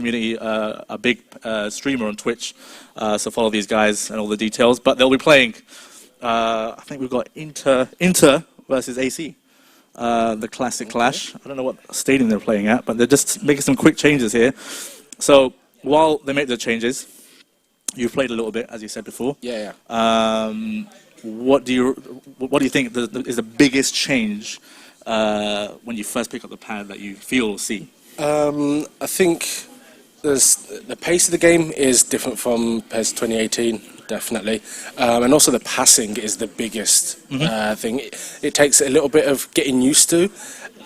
community, a big streamer on Twitch, so follow these guys and all the details. But they'll be playing, I think we've got Inter versus AC, the classic clash. I don't know what stadium they're playing at, but they're just making some quick changes here. So while they make the changes, you've played a little bit, as you said before. Yeah. What do you think is the biggest change when you first pick up the pad that you feel or see? I think the pace of the game is different from PES 2018, definitely. And also the passing is the biggest thing. It takes a little bit of getting used to,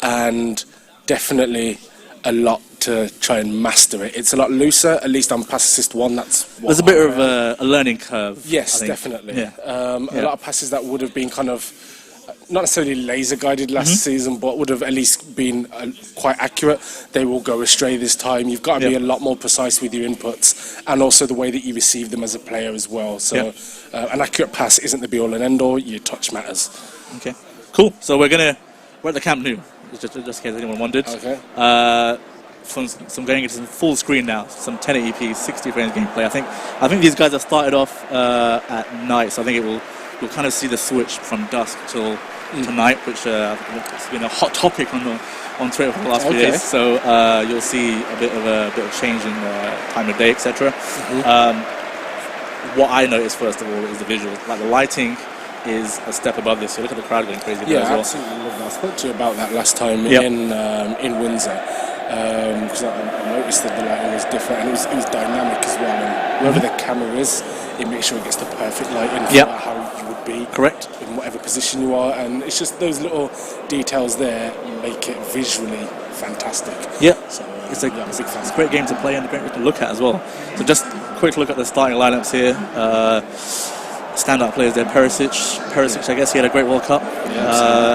and definitely a lot to try and master it. It's a lot looser, at least on pass assist 1. There's a bit of a learning curve. Yes, definitely. Yeah. A lot of passes that would have been kind of not necessarily laser guided last season, but would have at least been quite accurate. They will go astray this time. You've got to be a lot more precise with your inputs, and also the way that you receive them as a player as well. So an accurate pass isn't the be all and end all. Your touch matters. Okay, cool. So we're at the Camp Nou, just in case anyone wondered. Okay. Some going into some full screen now, some 1080p, 60 frames gameplay. I think these guys have started off at night, so I think you'll kind of see the switch from dusk till tonight, which has been a hot topic on Twitter for the last few days. So you'll see a bit of change in time of day, etc. What I noticed first of all is the visuals. Like the lighting is a step above this. So look at the crowd going crazy. Yeah, as well. Absolutely love that. I spoke to you about that last time in Windsor. Because I noticed that the lighting was different, and it was dynamic as well. And wherever the camera is, it makes sure it gets the perfect lighting for how you would be. Correct. In whatever position you are, and it's just those little details there make it visually fantastic. Yeah. So it's a great game to play and a great game to look at as well. So just a quick look at the starting lineups here. Standout players there, Perisic, I guess he had a great World Cup.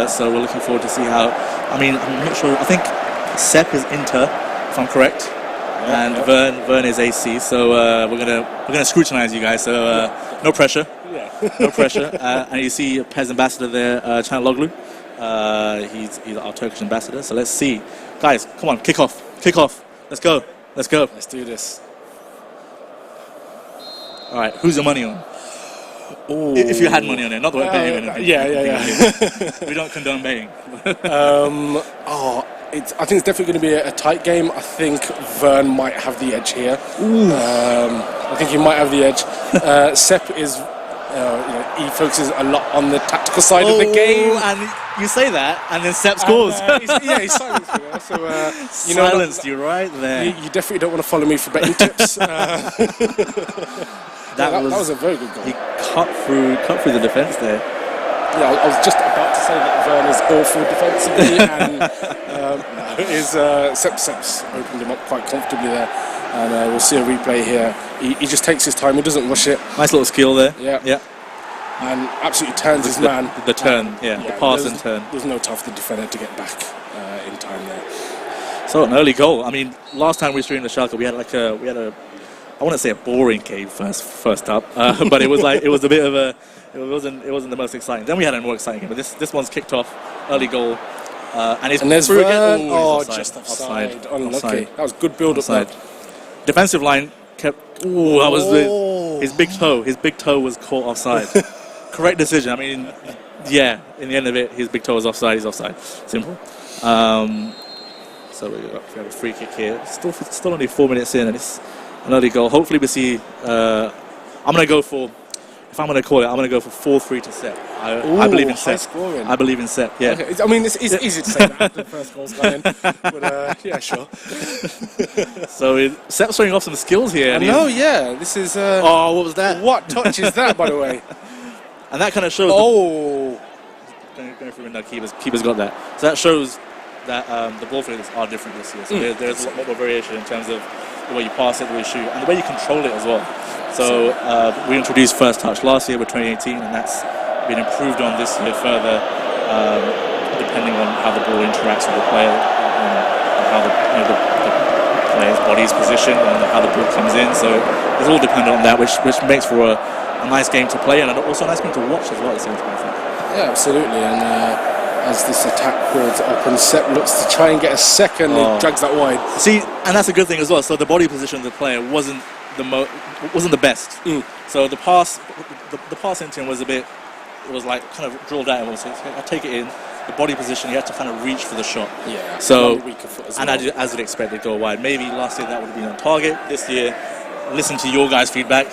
So we're looking forward to see how. I mean, I'm not sure. I think Sepp is Inter, if I'm correct, and Vern is AC. So we're gonna scrutinize you guys. So no pressure, no pressure. And you see PES ambassador there, Canal. He's our Turkish ambassador. So let's see, guys. Come on, kick off. Let's go. Let's do this. All right, who's your money on? Ooh. If you had money on it, not the way betting. We don't condone betting. I think it's definitely going to be a tight game. I think Vern might have the edge here. I think he might have the edge. Sepp is, he focuses a lot on the tactical side of the game. And you say that, and then Sepp scores. He's silenced me there. So, silenced you right there. You definitely don't want to follow me for betting tips. That was a very good goal. He cut through the defence there. Yeah, I was just about to say that Vern is awful defensively, and Sepp's opened him up quite comfortably there. And we'll see a replay here. He just takes his time. He doesn't rush it. Nice little skill there. Yeah. And absolutely turns his man. The turn, the pass and turn. There's no time for the defender to get back in time there. So an early goal. I mean, last time we streamed the Schalke, we had a I wouldn't say a boring game first up, but it was a bit of a. It wasn't the most exciting. Then we had a more exciting game, but this one's kicked off, early goal, and there's through Vern. again. Just offside. Unlucky. That was good build-up there. Defensive line kept. Ooh, that was his big toe. His big toe was caught offside. Correct decision. I mean, in the end of it, his big toe was offside. He's offside. Simple. So we have a free kick here. Still only 4 minutes in, and it's an early goal. Hopefully we see. I'm going to go for. If I'm going to call it, I'm going to go for 4-3 to Sepp. I believe in Sepp. Scoring. I believe in Sepp, yeah. Okay. I mean, it's easy to say that after the first goal's gone in. But, yeah, sure. So, Sepp's showing off some skills here. This is... what was that? What touch is that, by the way? And that kind of shows... Going through now, keeper's got that. So that shows that the ball flickers are different this year. So there's a lot more variation in terms of the way you pass it, the way you shoot, and the way you control it as well. So we introduced First Touch last year with 2018, and that's been improved on this year further, depending on how the ball interacts with the player, and how the player's body's positioned, and how the ball comes in. So it's all dependent on that, which makes for a nice game to play, and also a nice game to watch as well at the same time, I think. Yeah, absolutely. And as this attack builds up, and Sepp looks to try and get a second. He drags that wide. See, and that's a good thing as well. So the body position of the player wasn't the best. So the pass into him was a bit. It was like kind of drilled out. So I take it in. The body position, you had to kind of reach for the shot. Yeah. So well. as you'd expect, it go wide. Maybe last year that would have been on target. This year, listen to your guys' feedback.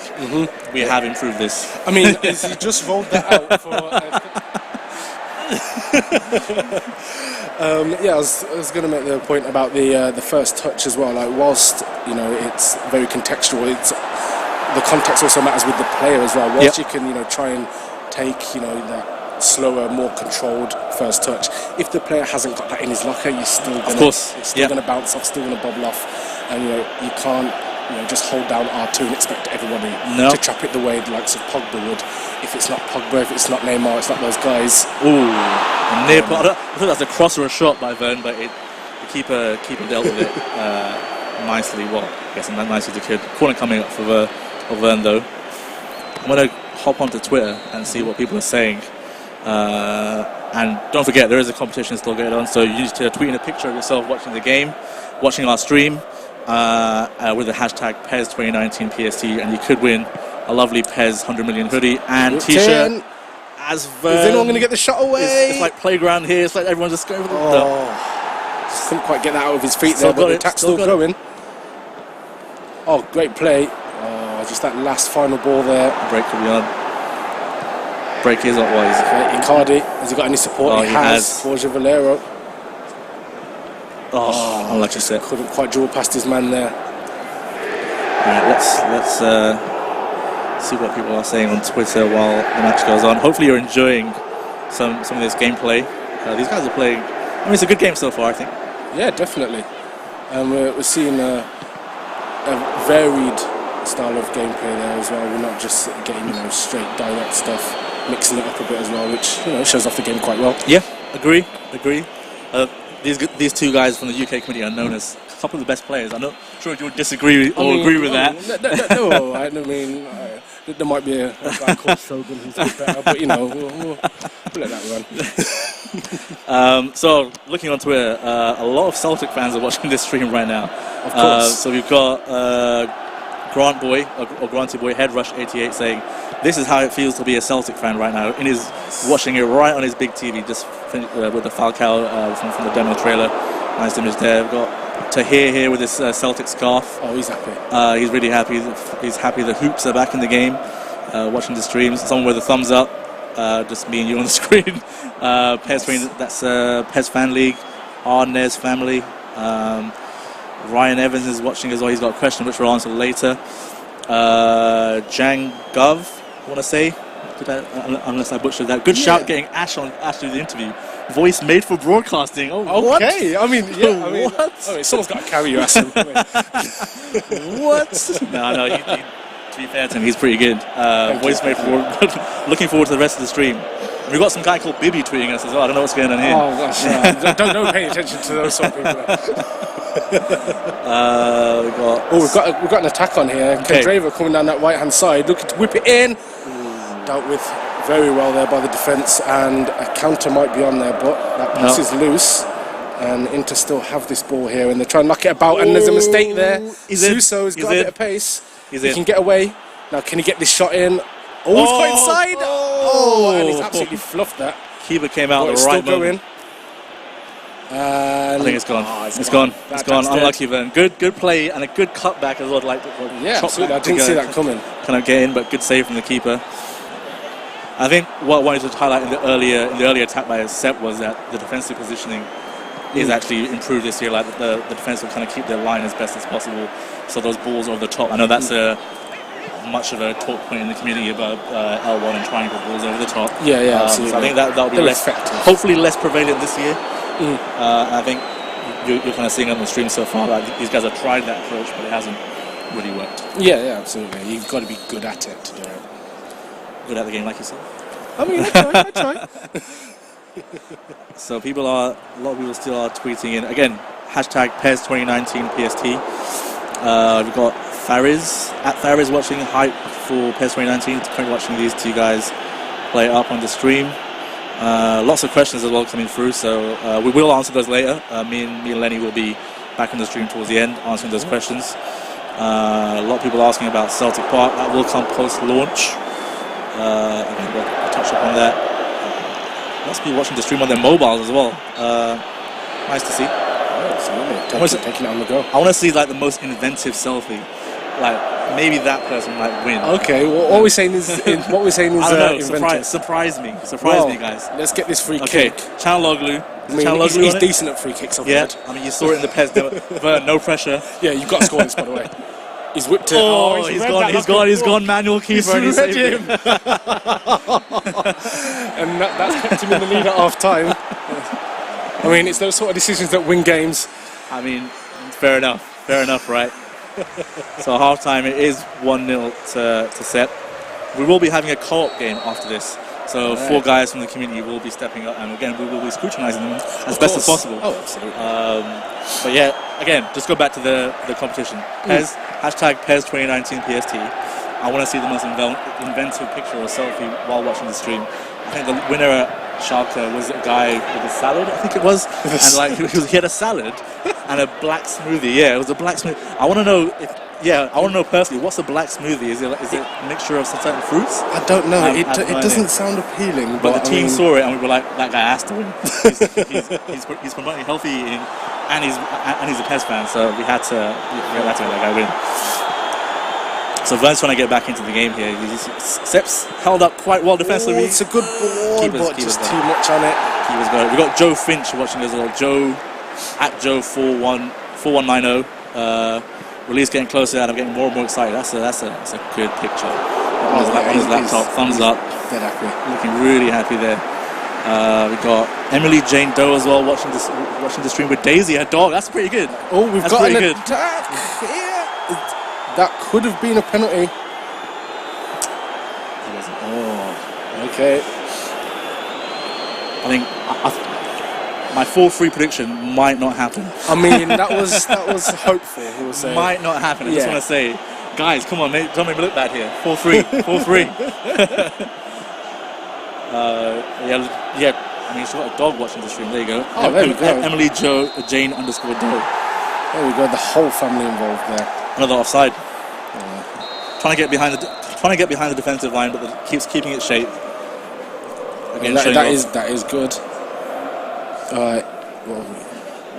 We have improved this. I mean, he just rolled that out for. I was going to make the point about the first touch as well. Like, whilst it's very contextual, the context also matters with the player as well. Whilst you can try and take that slower, more controlled first touch, if the player hasn't got that in his locker, you're still going to bounce off, still going to bubble off, and you can't just hold down R2 and expect everybody to trap it the way the likes of Pogba would. If it's not Pogba, if it's not Neymar, it's not those guys. I thought that was a cross or a shot by Vern, but the keeper dealt with it nicely. Well, I guess not nicely as he could. Corner coming up for Vern though. I'm going to hop onto Twitter and see what people are saying. And don't forget, there is a competition still going on, so you need to tweet in a picture of yourself watching the game, watching our stream, with the hashtag PES2019 PST, and you could win a lovely PES 100 million hoodie and t-shirt. As Vern, is anyone going to get the shot away? It's like playground here. It's like everyone's just going for the. Just couldn't quite get that out of his feet there, but the attack's still going. Great play. Just that last final ball there. Break could be on. Break is up wise. Icardi, has he got any support? He has. Borja Valero. Unlucky set. Couldn't quite draw past his man there. Alright, let's see what people are saying on Twitter while the match goes on. Hopefully you're enjoying some of this gameplay. These guys are playing. I mean, it's a good game so far, I think. Yeah, definitely. We're seeing a varied style of gameplay there as well. We're not just getting straight direct stuff, mixing it up a bit as well, which shows off the game quite well. Yeah, agree. These two guys from the UK committee are known as a couple of the best players. I'm not sure if you would disagree or agree with that. No, I mean, there might be a guy called Shogun who's a bit better, but we'll let that run. So, looking on Twitter, a lot of Celtic fans are watching this stream right now. Of course. So we've got Granty Boy Head Rush 88 saying, "This is how it feels to be a Celtic fan right now." And he's watching it right on his big TV, just with the Falcao from the demo trailer. Nice image there. We've got Tahir here with his Celtic scarf. He's happy. He's really happy. He's happy the hoops are back in the game. Watching the streams. Someone with a thumbs up. Just me and you on the screen. PES, that's PES Fan League. Arnez family. Ryan Evans is watching as well. He's got a question which we'll answer later. Jang Gov, I want to say, unless I butchered that. Good shout getting Ash through the interview. Voice made for broadcasting. Okay. I mean, what? Someone's got to carry you, Ash. What? No. To be fair to him, he's pretty good. Voice made for. Looking forward to the rest of the stream. We've got some guy called Bibby tweeting us as well. I don't know what's going on here. Oh gosh, yeah. don't pay attention to those sort of people. We've got an attack on here. Okay. Kendreva coming down that right hand side, looking to whip it in. Dealt with very well there by the defence, and a counter might be on there, but that pass is loose. And Inter still have this ball here, and they're trying to knock it about, and there's a mistake there. Suso's got a bit of pace. He can get away. Now, can he get this shot in? He's got inside. And he's absolutely fluffed that. Keeper came out at the right moment. I think it's gone. It's gone. Unlucky then. Good play and a good cutback as well. Absolutely. I didn't see that coming. Kind of get in, but good save from the keeper. I think what I wanted to highlight in the earlier attack by Sepp was that the defensive positioning is actually improved this year. Like the defense will kind of keep their line as best as possible. So those balls over the top. I know that's much of a talk point in the community about L1 and triangle balls over the top. Yeah, absolutely. So I think that'll be less effective. Hopefully less prevalent this year. I think you're kind of seeing on the stream so far that these guys have tried that approach, but it hasn't really worked. Yeah, absolutely. You've got to be good at it to do it. Good at the game, like yourself. I mean, I try. So a lot of people still are tweeting in. Again, hashtag PES2019 PST. We've got Fariz watching, hype for PES2019. Currently watching these two guys play up on the stream. Lots of questions as well coming through, so we will answer those later. Me and Lenny will be back in the stream towards the end answering those questions. A lot of people asking about Celtic Park. That will come post-launch. Again, we'll touch upon that. Must be watching the stream on their mobiles as well. Nice to see. Absolutely. Taking it on the go. I want to see like the most inventive selfie. Like maybe that person might win. Okay. Well, what we're saying is I don't know. inventive. Surprise me, guys. Let's get this free Okay, kick. Channel Oglu. He's decent at free kicks. Yeah, I mean you saw it in the PES demo. But no pressure. Yeah, you've got to score this, by the way. He's whipped it. Oh, he's gone manual keeper and he saved him. And that's kept him in the lead at half time. I mean, it's those sort of decisions that win games. I mean, fair enough, right? So half time it is 1-0 to Sep. We will be having a co-op game after this. So 4 guys from the community will be stepping up, and again we will be scrutinising them as best as possible. Oh, absolutely. But yeah, again, just go back to the competition. PES, hashtag PES2019 PST. I want to see the most inventive picture or selfie while watching the stream. I think the winner at Schalke was a guy with a salad, I think it was. And like he had a salad and a black smoothie. Yeah, it was a black smoothie. I want to know personally, what's a black smoothie? Is it a mixture of some certain fruits? I don't know. It doesn't sound appealing. But the team saw it and we were like, that guy has to win. he's promoting healthy eating, and he's a PES fan, so we had to let that guy win. So Vern's trying to get back into the game here. Sep's held up quite well defensively. It's a good ball, but just too much on it. We got Joe Finch watching as well. Joe at Joe 4190. Release getting closer, and I'm getting more and more excited. That's a good picture. On his laptop, thumbs up. Dead happy. Looking really happy there. We got Emily Jane Doe as well watching the stream with Daisy, her dog. That's pretty good. Oh, we've got an attack here. That could have been a penalty. Oh, okay. I think my 4-3 prediction might not happen. I mean, that was hopeful. We'll say. Might not happen. I just want to say, guys, come on, mate, don't make me look bad here. 4-3, 4-3. Yeah. I mean, she's got a dog watching the stream. There you go. Oh, there we go. Emily Jane _Doe. There we go. The whole family involved there. Another offside. Trying to get behind the defensive line, but keeps keeping it shape. Again, that is good.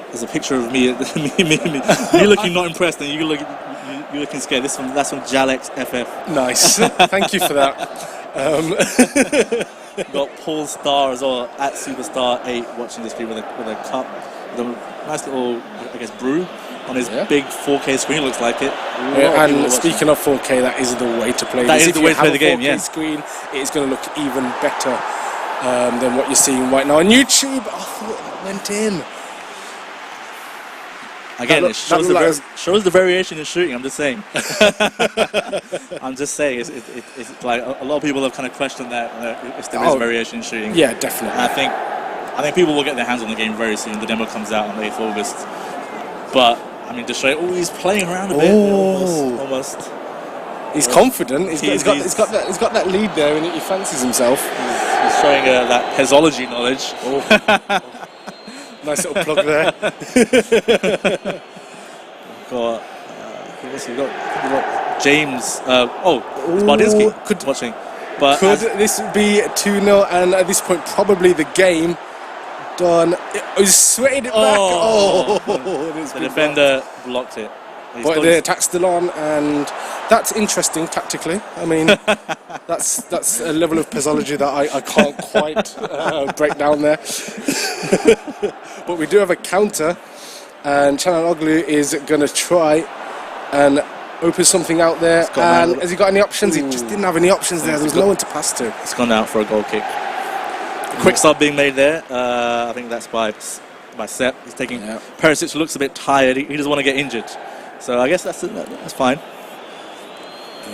There's a picture of me looking not impressed, and you looking scared. That's from Jalex FF. Nice. Thank you for that. Got Paul Starr as well at Superstar8 watching the stream with a cup, with a nice little, I guess, brew on his big 4K screen. Looks like it. And speaking of 4K, that is the way to play. That is the way to play the game. If you have a 4K screen, it is going to look even better than what you're seeing right now on YouTube. I thought it went in. Again, it shows the variation in shooting. I'm just saying. It's like a lot of people have kind of questioned that if there is variation in shooting. Yeah, definitely. And I think people will get their hands on the game very soon. The demo comes out on the 8th of August. But I mean, just show he's playing around a bit. Almost. He's confident. He's got that lead there, and he fancies himself. He's showing that PESology knowledge. Nice little plug there. Got James. Bardinsky watching. But could this be 2-0? And at this point, probably the game done. He's sweating it back. The defender blocked it. But the attack's still on, and that's interesting tactically. I mean, that's a level of PESology that I can't quite break down there. But we do have a counter, and Channel Oglu is going to try and open something out there. And has he got any options? He just didn't have any options there. There was no one to pass to. It's gone out for a goal kick. Quick sub being made there. I think that's by Sep. He's taking. Perisic looks a bit tired. He doesn't want to get injured. So I guess that's fine.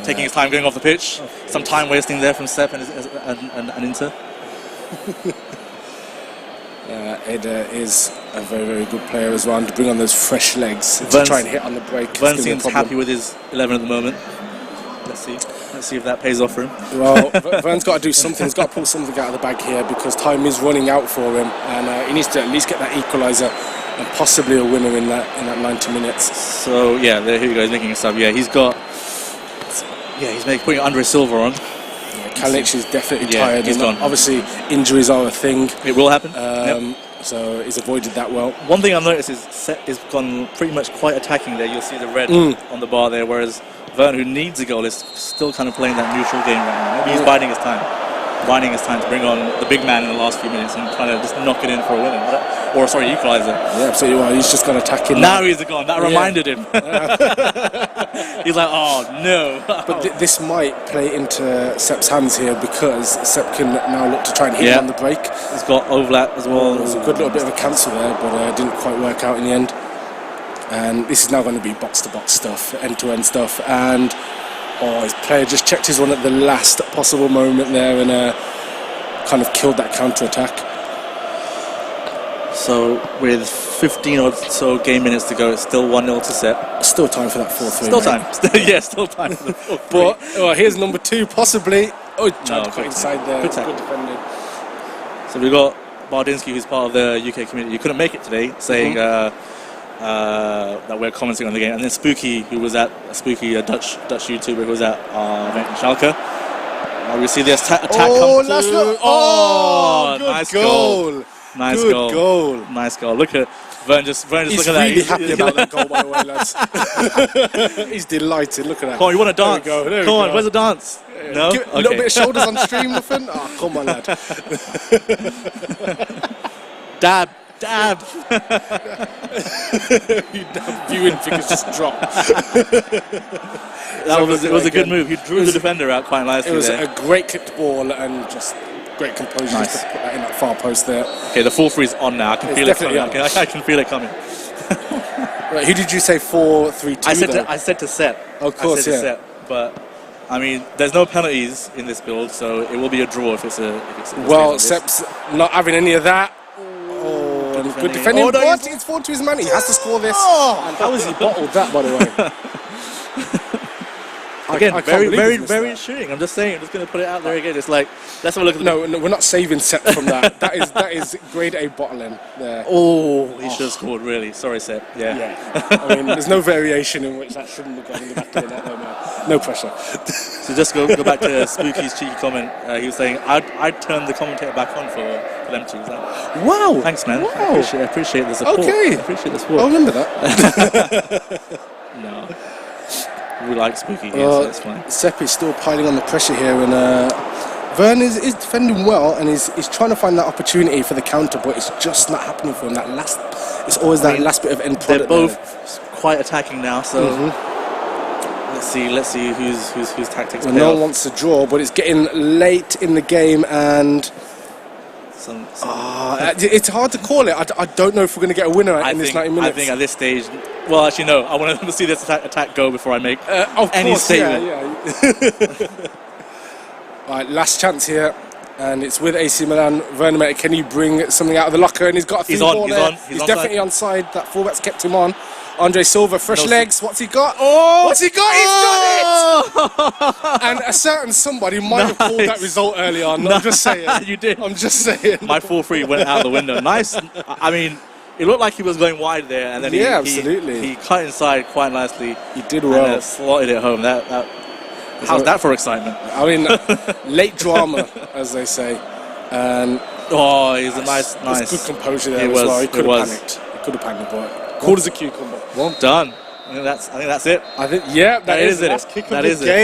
Taking his time going off the pitch. Some time wasting there from Sep and Inter. Eda is a very, very good player as well, and to bring on those fresh legs to try and hit on the break. Vern seems happy with his 11 at the moment. Let's see. Let's see if that pays off for him. Well, Vern's got to do something. He's got to pull something out of the bag here because time is running out for him, and he needs to at least get that equaliser and possibly a winner in that 90 minutes. So yeah, there here you go. He's making a sub. Yeah, he's got. Yeah, he's putting Andre Silva on. Kalinic is definitely tired. He's gone. Obviously, injuries are a thing. It will happen. So he's avoided that well. One thing I've noticed is Set is gone pretty much quite attacking there. You'll see the red on the bar there, whereas Vern, who needs a goal, is still kind of playing that neutral game right now. Maybe he's biding his time. Biding his time to bring on the big man in the last few minutes and trying to just knock it in for a winner. Or, sorry, equaliser. Yeah, absolutely. Well, he's just going to attack him. Now he's gone. That reminded him. He's like, oh, no. But this might play into Sepp's hands here because Sepp can now look to try and hit him on the break. He's got overlap as well. It was a good little bit of a cancel there, but it didn't quite work out in the end. And this is now going to be box-to-box stuff, end-to-end stuff. And his player just checked his one at the last possible moment there and kind of killed that counter-attack. So with 15 or so game minutes to go, it's still 1-0 to Sepp. Still time for that 4-3. Still time. Yeah, still time for the 4-3. But here's number 2, possibly. Oh, tried to cut inside there. Good defending. So we've got Bardinsky, who's part of the UK community. You couldn't make it today, saying that we're commenting on the game. And then Spooky, who was at a Dutch YouTuber who was at event in Schalke. We see the attack come through. Good nice goal. Nice Good goal. Nice goal. Look at Vern just look at that. He's really happy about that goal, by the way, lads. He's delighted. Look at that. Come on, you want to dance? There we go. Come on, where's the dance? No? A little bit of shoulders on stream, nothing? Oh, come on, lad. Dab. Viewing figures just dropped. It was a good move. He drew the defender out quite nicely. It was a great kicked ball and just great composure to put that in that far post there. Okay, the 4-3 is on now. I can feel it coming. I can feel it coming. Right, who did you say 4-3-2? I said to Sepp. Of course, yeah. Sepp, but I mean, there's no penalties in this build, so it will be a draw if it's a. Well, Sepp's not having any of that. Good defending. It's forward to his man. He has to score this. And how has he bottled that, by the way? Again, very shooting. I'm just saying. I'm just going to put it out there again. It's like, let's have a look at No, we're not saving Sepp from that. That is grade A bottling there. He should have scored, really. Sorry, Sepp. Yeah. I mean, there's no variation in which that shouldn't have gone in the back of the net. No pressure. So just go back to Spooky's cheeky comment. He was saying, I'd turn the commentator back on for them two. Wow. Thanks, man. Wow. I appreciate the support. Okay. I appreciate the support. I'll remember that. No. We like Spooky here, so that's fine. Sepp is still piling on the pressure here, and Vern is defending well, and he's trying to find that opportunity for the counter, but it's just not happening for him. It's always that last bit of end product. They're both quite attacking now, so let's see whose tactics. No one wants to draw, but it's getting late in the game, and it's hard to call it. I don't know if we're going to get a winner in this 90 minutes. I think at this stage, well, actually no. I want to see this attack go before I make any statement. Right, last chance here, and it's with AC Milan. Werner, can you bring something out of the locker? And he's got a free ball there. He's definitely onside. That fullback's kept him on. Andre Silva, fresh legs. What's he got? What's he got? He's done it! And a certain somebody might have called that result early on. I'm just saying. You did. I'm just saying. My 4-3 went out the window. Nice. I mean, it looked like he was going wide there, and then he cut inside quite nicely. He did well. And slotted it home. How's that for excitement? I mean, late drama, as they say. And he's a nice. Good composure there as well. He could have panicked. but cool as a cucumber. Well done. I think that's it. That is it. Kick of the game.